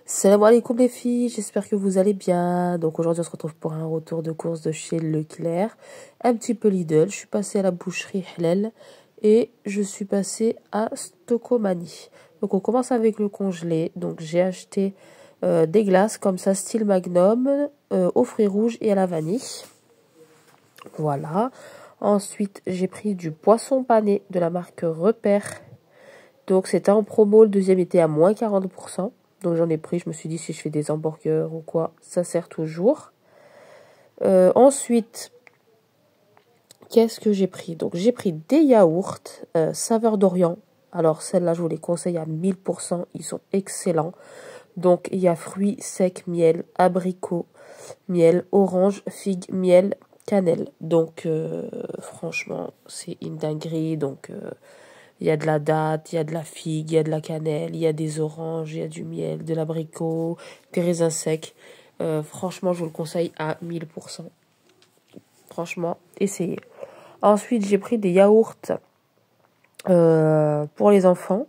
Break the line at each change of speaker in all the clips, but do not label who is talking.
Salam alaikum les filles, j'espère que vous allez bien. Donc aujourd'hui on se retrouve pour un retour de course de chez Leclerc, un petit peu Lidl. Je suis passée à la boucherie Hlel et je suis passée à Stokomani. Donc on commence avec le congelé. Donc j'ai acheté des glaces comme ça style Magnum aux fruits rouges et à la vanille. Voilà. Ensuite j'ai pris du poisson pané de la marque Repère. Donc c'était en promo, le deuxième était à moins 40%. Donc j'en ai pris, je me suis dit si je fais des hamburgers ou quoi, ça sert toujours. Ensuite, qu'est-ce que j'ai pris? Donc j'ai pris des yaourts saveur d'Orient. Alors celles-là, je vous les conseille à 1000%, ils sont excellents. Donc il y a fruits secs, miel, abricot, miel, orange, figue, miel, cannelle. Donc franchement, c'est une dinguerie. Donc il y a de la date, il y a de la figue, il y a de la cannelle, il y a des oranges, il y a du miel, de l'abricot, des raisins secs. Franchement, je vous le conseille à 1000%. Franchement, essayez. Ensuite, j'ai pris des yaourts pour les enfants.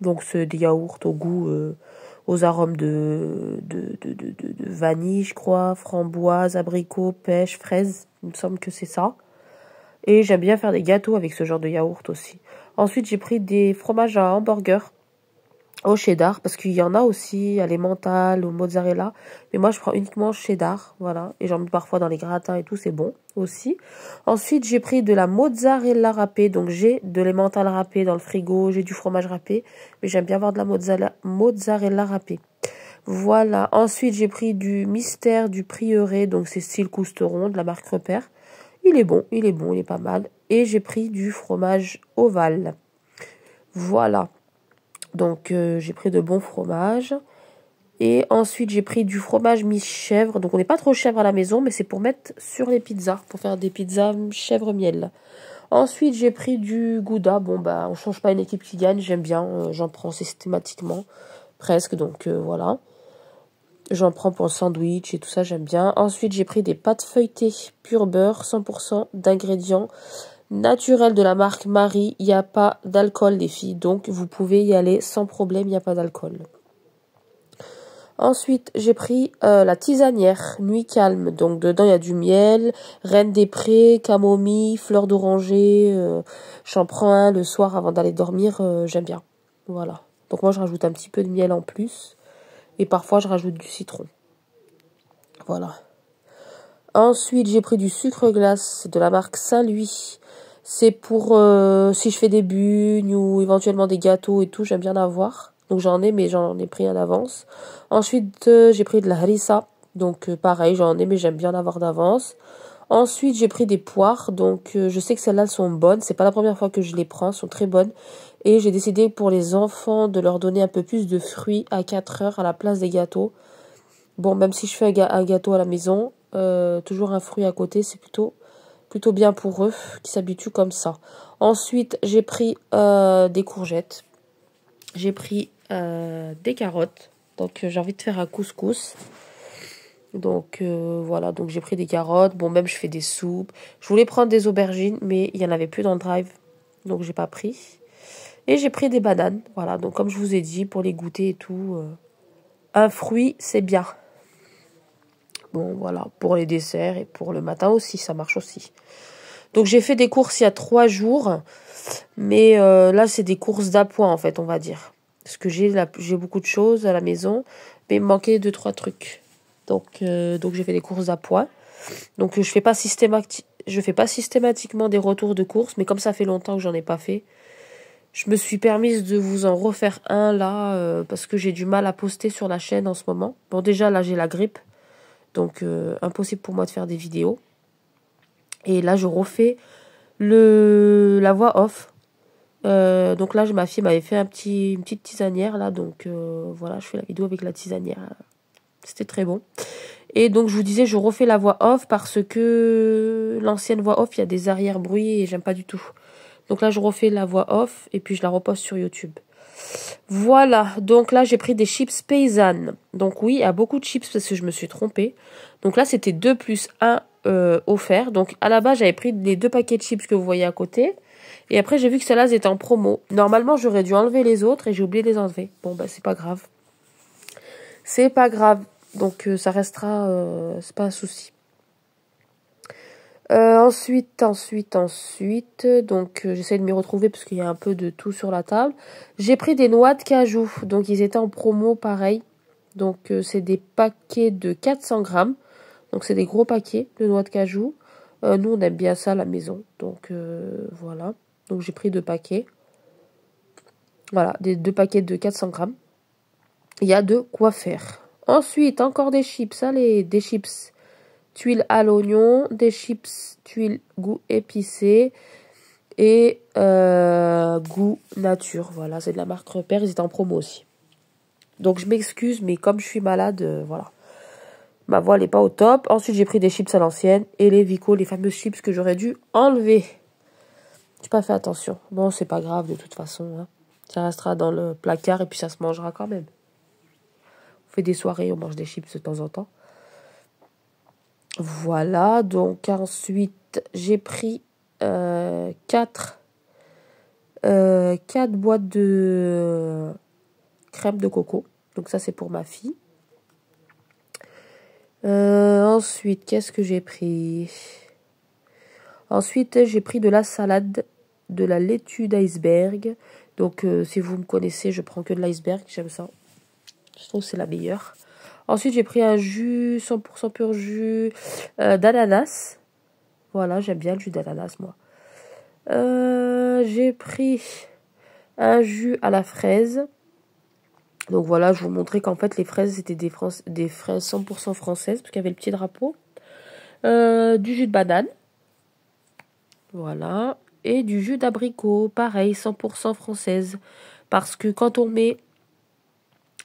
Donc, c'est des yaourts au goût, aux arômes de vanille, je crois, framboise, abricot, pêche, fraise. Il me semble que c'est ça. Et j'aime bien faire des gâteaux avec ce genre de yaourt aussi. Ensuite, j'ai pris des fromages à hamburger au cheddar, parce qu'il y en a aussi à l'emmental, au mozzarella. Mais moi, je prends uniquement cheddar, voilà. Et j'en mets parfois dans les gratins et tout, c'est bon aussi. Ensuite, j'ai pris de la mozzarella râpée. Donc, j'ai de l'emmental râpé dans le frigo, j'ai du fromage râpé. Mais j'aime bien avoir de la mozzarella râpée. Voilà. Ensuite, j'ai pris du mystère du prieuré. Donc, c'est style cousteron de la marque Repère. Il est bon, il est pas mal. Et j'ai pris du fromage ovale. Voilà. Donc, j'ai pris de bons fromages. Et ensuite, j'ai pris du fromage mi-chèvre. Donc, on n'est pas trop chèvre à la maison, mais c'est pour mettre sur les pizzas, pour faire des pizzas chèvre-miel. Ensuite, j'ai pris du Gouda. Bon, bah, on change pas une équipe qui gagne. J'aime bien, j'en prends systématiquement, presque. Donc, voilà. J'en prends pour le sandwich et tout ça, j'aime bien. Ensuite, j'ai pris des pâtes feuilletées pur beurre, 100% d'ingrédients naturels de la marque Marie. Il n'y a pas d'alcool, les filles. Donc, vous pouvez y aller sans problème, il n'y a pas d'alcool. Ensuite, j'ai pris la tisanière Nuit Calme. Donc, dedans, il y a du miel, reine des prés, camomille, fleur d'oranger. J'en prends un le soir avant d'aller dormir. J'aime bien. Voilà. Donc, moi, je rajoute un petit peu de miel en plus. Et parfois, je rajoute du citron. Voilà. Ensuite, j'ai pris du sucre glace de la marque Saint-Louis. C'est pour si je fais des bugnes ou éventuellement des gâteaux et tout, j'aime bien avoir. Donc j'en ai, mais j'en ai pris un d'avance. Ensuite, j'ai pris de la harissa. Donc pareil, j'en ai, mais j'aime bien en avoir d'avance. Ensuite, j'ai pris des poires. Donc je sais que celles-là, elles sont bonnes. C'est pas la première fois que je les prends, elles sont très bonnes. Et j'ai décidé pour les enfants de leur donner un peu plus de fruits à 4 heures à la place des gâteaux. Bon, même si je fais un gâteau à la maison, toujours un fruit à côté, c'est plutôt bien pour eux qui s'habituent comme ça. Ensuite, j'ai pris des courgettes. J'ai pris des carottes. Donc, j'ai envie de faire un couscous. Donc, voilà. Donc, j'ai pris des carottes. Bon, même je fais des soupes. Je voulais prendre des aubergines, mais il n'y en avait plus dans le drive. Donc, j'ai pas pris. Et j'ai pris des bananes. Voilà. Donc, comme je vous ai dit, pour les goûter et tout, un fruit, c'est bien. Bon, voilà, pour les desserts et pour le matin aussi, ça marche aussi. Donc, j'ai fait des courses il y a 3 jours. Mais là, c'est des courses d'appoint, en fait, on va dire. Parce que j'ai beaucoup de choses à la maison. Mais il me manquait 2-3 trucs. Donc j'ai fait des courses d'appoint. Donc, je fais pas systématiquement des retours de courses. Mais comme ça fait longtemps que j'en ai pas fait, je me suis permise de vous en refaire un là. Parce que j'ai du mal à poster sur la chaîne en ce moment. Bon, déjà, là, j'ai la grippe. Donc, impossible pour moi de faire des vidéos. Et là, je refais la voix off. Donc là, ma fille m'avait fait une petite tisanière, là. Donc, voilà, je fais la vidéo avec la tisanière. C'était très bon. Et donc, je vous disais, je refais la voix off parce que l'ancienne voix off, il y a des arrière-bruits et j'aime pas du tout. Donc là, je refais la voix off et puis je la reposte sur YouTube. Voilà, donc là j'ai pris des chips paysannes. Donc oui, il y a beaucoup de chips parce que je me suis trompée. Donc là c'était 2 plus 1 offert. Donc à la base j'avais pris les 2 paquets de chips que vous voyez à côté. Et après j'ai vu que celles-là étaient en promo. Normalement j'aurais dû enlever les autres et j'ai oublié de les enlever. Bon bah c'est pas grave. C'est pas grave. Donc, ça restera... c'est pas un souci. Ensuite, donc j'essaie de m'y retrouver parce qu'il y a un peu de tout sur la table. J'ai pris des noix de cajou, donc ils étaient en promo pareil. Donc c'est des paquets de 400 grammes, donc c'est des gros paquets de noix de cajou. Nous on aime bien ça à la maison, donc voilà. Donc j'ai pris 2 paquets. Voilà, des 2 paquets de 400 grammes. Il y a de quoi faire. Ensuite, encore des chips, allez, des chips. Tuiles à l'oignon, des chips tuiles goût épicé et goût nature. Voilà, c'est de la marque Repère, ils étaient en promo aussi. Donc je m'excuse, mais comme je suis malade, voilà. Ma voix n'est pas au top. Ensuite, j'ai pris des chips à l'ancienne et les Vico, les fameuses chips que j'aurais dû enlever. J'ai pas fait attention. Bon, c'est pas grave de toute façon. Hein. Ça restera dans le placard et puis ça se mangera quand même. On fait des soirées, on mange des chips de temps en temps. Voilà, donc ensuite, j'ai pris 4 boîtes de crème de coco. Donc ça, c'est pour ma fille. Ensuite, qu'est-ce que j'ai pris? Ensuite, j'ai pris de la salade, de la laitue d'iceberg. Donc, si vous me connaissez, je prends que de l'iceberg. J'aime ça. Je trouve que c'est la meilleure. Ensuite, j'ai pris un jus, 100% pur jus d'ananas. Voilà, j'aime bien le jus d'ananas, moi. J'ai pris un jus à la fraise. Donc voilà, je vous montrais qu'en fait, les fraises, c'était des fraises 100% françaises, parce qu'il y avait le petit drapeau. Du jus de banane. Voilà. Et du jus d'abricot, pareil, 100% française. Parce que quand on met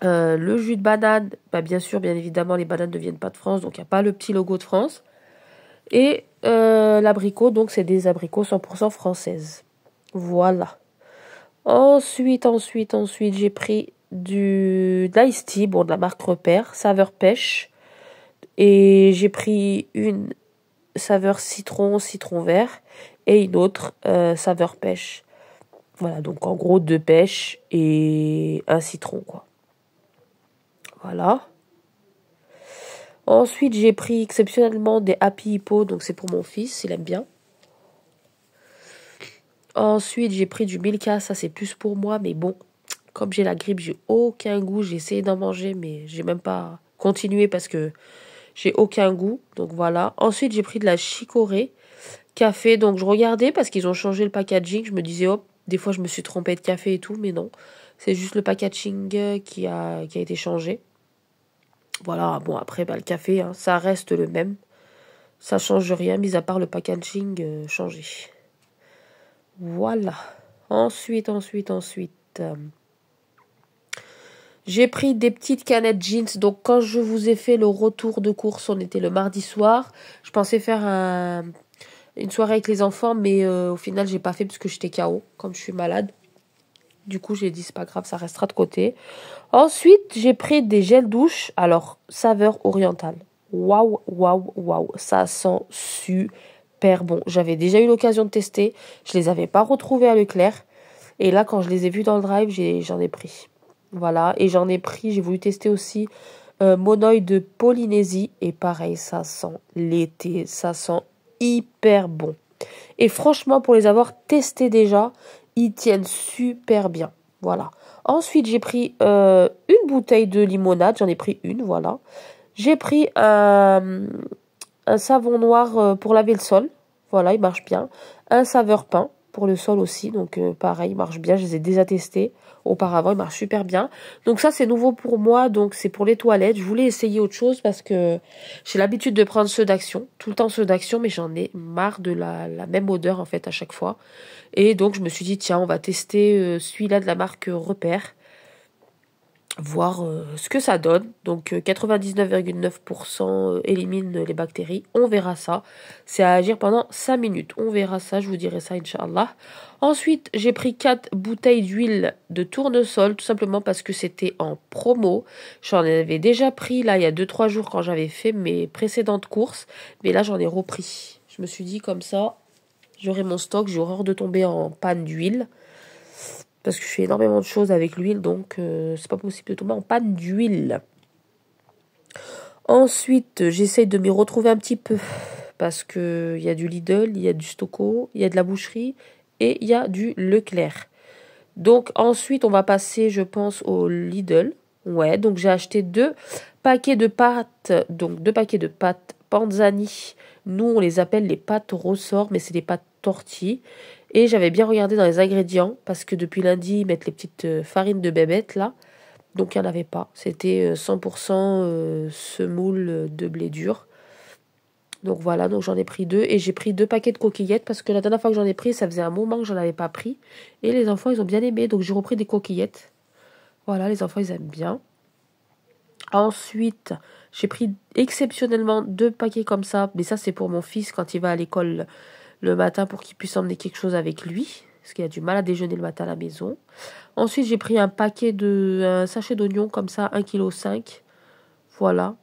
le jus de banane, bah bien sûr, bien évidemment, les bananes ne viennent pas de France, donc il n'y a pas le petit logo de France. Et l'abricot, donc c'est des abricots 100% françaises. Voilà. Ensuite, j'ai pris de l'ice tea, bon, de la marque Repère, saveur pêche. Et j'ai pris une saveur citron vert et une autre saveur pêche. Voilà, donc en gros 2 pêches et un citron, quoi. Voilà. Ensuite, j'ai pris exceptionnellement des Happy Hippo, donc c'est pour mon fils, il aime bien. Ensuite, j'ai pris du Milka, ça c'est plus pour moi, mais bon, comme j'ai la grippe, j'ai aucun goût. J'ai essayé d'en manger, mais j'ai même pas continué parce que j'ai aucun goût. Donc voilà. Ensuite, j'ai pris de la chicorée café. Donc je regardais parce qu'ils ont changé le packaging. Je me disais, hop, des fois je me suis trompée de café et tout, mais non. C'est juste le packaging qui a été changé. Voilà, bon après, bah, le café, hein, ça reste le même. Ça change rien, mis à part le packaging changé. Voilà. Ensuite. J'ai pris des petites canettes jeans. Donc, quand je vous ai fait le retour de course, on était le mardi soir. Je pensais faire une soirée avec les enfants, mais au final, j'ai pas fait parce que j'étais KO, comme je suis malade. Du coup, j'ai dit, c'est pas grave, ça restera de côté. Ensuite, j'ai pris des gels douche. Alors, saveur orientale. Waouh. Ça sent super bon. J'avais déjà eu l'occasion de tester. Je les avais pas retrouvés à Leclerc. Et là, quand je les ai vus dans le drive, j'en ai pris. Voilà, et j'en ai pris, j'ai voulu tester aussi Monoï de Polynésie. Et pareil, ça sent l'été, ça sent hyper bon. Et franchement, pour les avoir testés déjà, ils tiennent super bien. Voilà. Ensuite, j'ai pris une bouteille de limonade, j'en ai pris une, voilà. J'ai pris un savon noir pour laver le sol. Voilà, il marche bien. Un saveur pain pour le sol aussi. Donc pareil, il marche bien. Je les ai déjà testés auparavant. Il marche super bien. Donc ça, c'est nouveau pour moi. Donc c'est pour les toilettes. Je voulais essayer autre chose parce que j'ai l'habitude de prendre ceux d'Action. Tout le temps ceux d'Action. Mais j'en ai marre de la même odeur en fait à chaque fois. Et donc je me suis dit, tiens, on va tester celui-là de la marque Repère. Voir ce que ça donne. Donc 99,9% élimine les bactéries. On verra ça. C'est à agir pendant 5 minutes. On verra ça, je vous dirai ça, Inch'Allah. Ensuite, j'ai pris 4 bouteilles d'huile de tournesol, tout simplement parce que c'était en promo. J'en avais déjà pris, là, il y a 2-3 jours quand j'avais fait mes précédentes courses. Mais là, j'en ai repris. Je me suis dit, comme ça, j'aurai mon stock, j'aurai horreur de tomber en panne d'huile. Parce que je fais énormément de choses avec l'huile, donc c'est pas possible de tomber en panne d'huile. Ensuite, j'essaye de m'y retrouver un petit peu. Parce qu'il y a du Lidl, il y a du Stoco, il y a de la boucherie et il y a du Leclerc. Donc ensuite, on va passer, je pense, au Lidl. Ouais, donc j'ai acheté 2 paquets de pâtes. Donc 2 paquets de pâtes Panzani. Nous, on les appelle les pâtes ressort, mais c'est des pâtes tortilles. Et j'avais bien regardé dans les ingrédients, parce que depuis lundi, ils mettent les petites farines de bébête, là. Donc il n'y en avait pas. C'était 100% semoule de blé dur. Donc voilà, donc j'en ai pris 2 et j'ai pris 2 paquets de coquillettes parce que la dernière fois que j'en ai pris, ça faisait un moment que j'en avais pas pris. Et les enfants, ils ont bien aimé, donc j'ai repris des coquillettes. Voilà, les enfants, ils aiment bien. Ensuite, j'ai pris exceptionnellement 2 paquets comme ça, mais ça c'est pour mon fils quand il va à l'école le matin pour qu'il puisse emmener quelque chose avec lui, parce qu'il a du mal à déjeuner le matin à la maison. Ensuite, j'ai pris un sachet d'oignons comme ça, 1,5 kg. Voilà.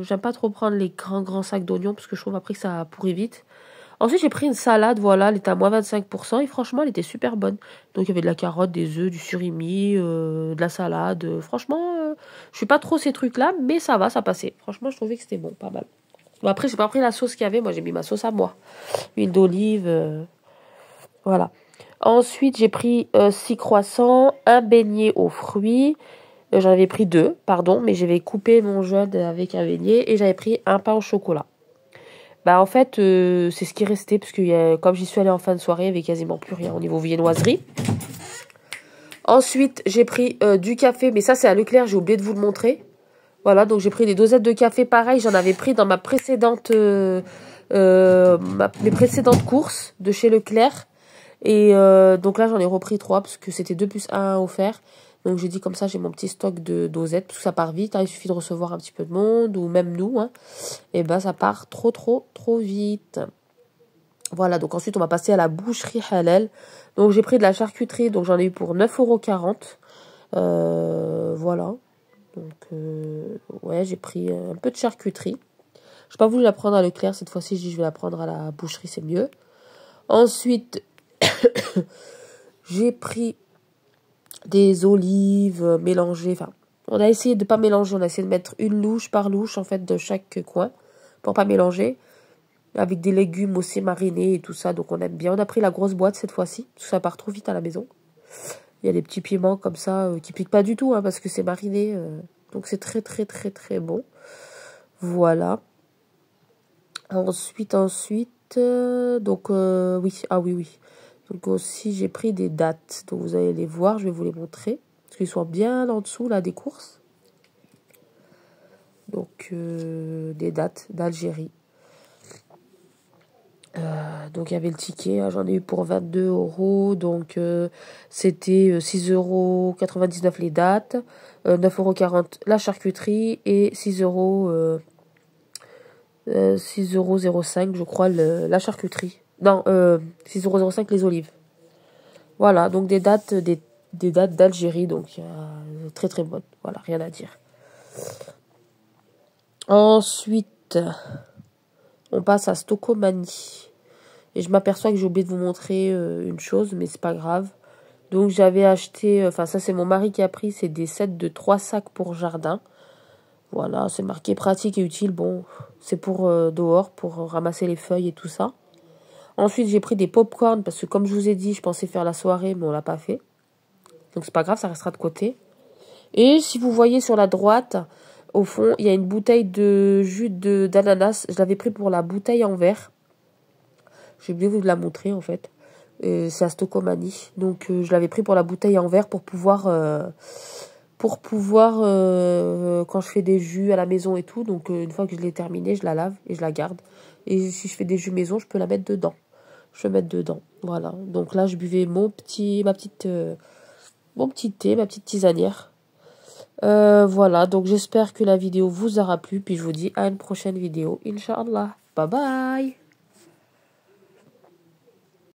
J'aime pas trop prendre les grands sacs d'oignons parce que je trouve après que ça pourrit vite. Ensuite, j'ai pris une salade, voilà, elle était à moins 25% et franchement, elle était super bonne. Donc, il y avait de la carotte, des œufs, du surimi, de la salade. Franchement, je suis pas trop ces trucs-là, mais ça va, ça passait. Franchement, je trouvais que c'était bon, pas mal. Bon, après, j'ai pas pris la sauce qu'il y avait, moi j'ai mis ma sauce à moi. Huile d'olive, voilà. Ensuite, j'ai pris 6 croissants, un beignet aux fruits. J'en avais pris 2, pardon, mais j'avais coupé mon jaune avec un beignet et j'avais pris un pain au chocolat. Bah en fait, c'est ce qui restait parce que comme j'y suis allée en fin de soirée, il n'y avait quasiment plus rien au niveau viennoiserie. Ensuite, j'ai pris du café, mais ça c'est à Leclerc, j'ai oublié de vous le montrer. Voilà, donc j'ai pris des dosettes de café pareil, j'en avais pris dans mes précédentes courses de chez Leclerc. Et donc là, j'en ai repris 3 parce que c'était 2 plus 1 offert. Donc j'ai dit comme ça, j'ai mon petit stock de dosettes parce que ça part vite. Hein, il suffit de recevoir un petit peu de monde ou même nous. Hein, et ben ça part trop vite. Voilà, donc ensuite on va passer à la boucherie halal. Donc j'ai pris de la charcuterie, donc j'en ai eu pour 9,40 €. Voilà. Donc ouais, j'ai pris un peu de charcuterie. Je n'ai pas voulu la prendre à Leclerc cette fois-ci, je vais la prendre à la boucherie, c'est mieux. Ensuite, j'ai pris des olives mélangées. Enfin, on a essayé de pas mélanger. On a essayé de mettre une louche par louche, en fait, de chaque coin. Pour pas mélanger. Avec des légumes aussi marinés et tout ça. Donc, on aime bien. On a pris la grosse boîte cette fois-ci. Parce que ça part trop vite à la maison. Il y a des petits piments comme ça qui piquent pas du tout. Hein, parce que c'est mariné. Donc, c'est très bon. Voilà. Ensuite. Donc, oui. Ah oui. Donc aussi, j'ai pris des dattes. Donc vous allez les voir, je vais vous les montrer. Parce qu'ils sont bien en dessous, là, des courses. Donc, des dattes d'Algérie. Donc, il y avait le ticket. Hein, j'en ai eu pour 22 €. Donc, c'était 6,99 € les dattes. 9,40 € la charcuterie. Et 6,05 €, je crois, la charcuterie. Non, 6,05 € les olives. Voilà, donc des dates d'Algérie, donc très bonnes. Voilà, rien à dire. Ensuite, on passe à Stocomanie. Et je m'aperçois que j'ai oublié de vous montrer une chose, mais c'est pas grave. Donc j'avais acheté, enfin ça c'est mon mari qui a pris, c'est des sets de 3 sacs pour jardin. Voilà, c'est marqué pratique et utile. Bon, c'est pour dehors, pour ramasser les feuilles et tout ça. Ensuite, j'ai pris des pop-corn parce que comme je vous ai dit, je pensais faire la soirée, mais on l'a pas fait. Donc c'est pas grave, ça restera de côté. Et si vous voyez sur la droite, au fond, il y a une bouteille de jus d'ananas. Je l'avais pris pour la bouteille en verre. J'ai oublié de vous la montrer en fait. C'est à Stocomanie. Donc je l'avais pris pour la bouteille en verre pour pouvoir quand je fais des jus à la maison et tout. Donc une fois que je l'ai terminée, je la lave et je la garde. Et si je fais des jus maison, je peux la mettre dedans. Je vais mettre dedans. Voilà. Donc là, je buvais mon petit thé, ma petite tisanière. Voilà. Donc j'espère que la vidéo vous aura plu. Puis je vous dis à une prochaine vidéo. Inch'Allah. Bye bye.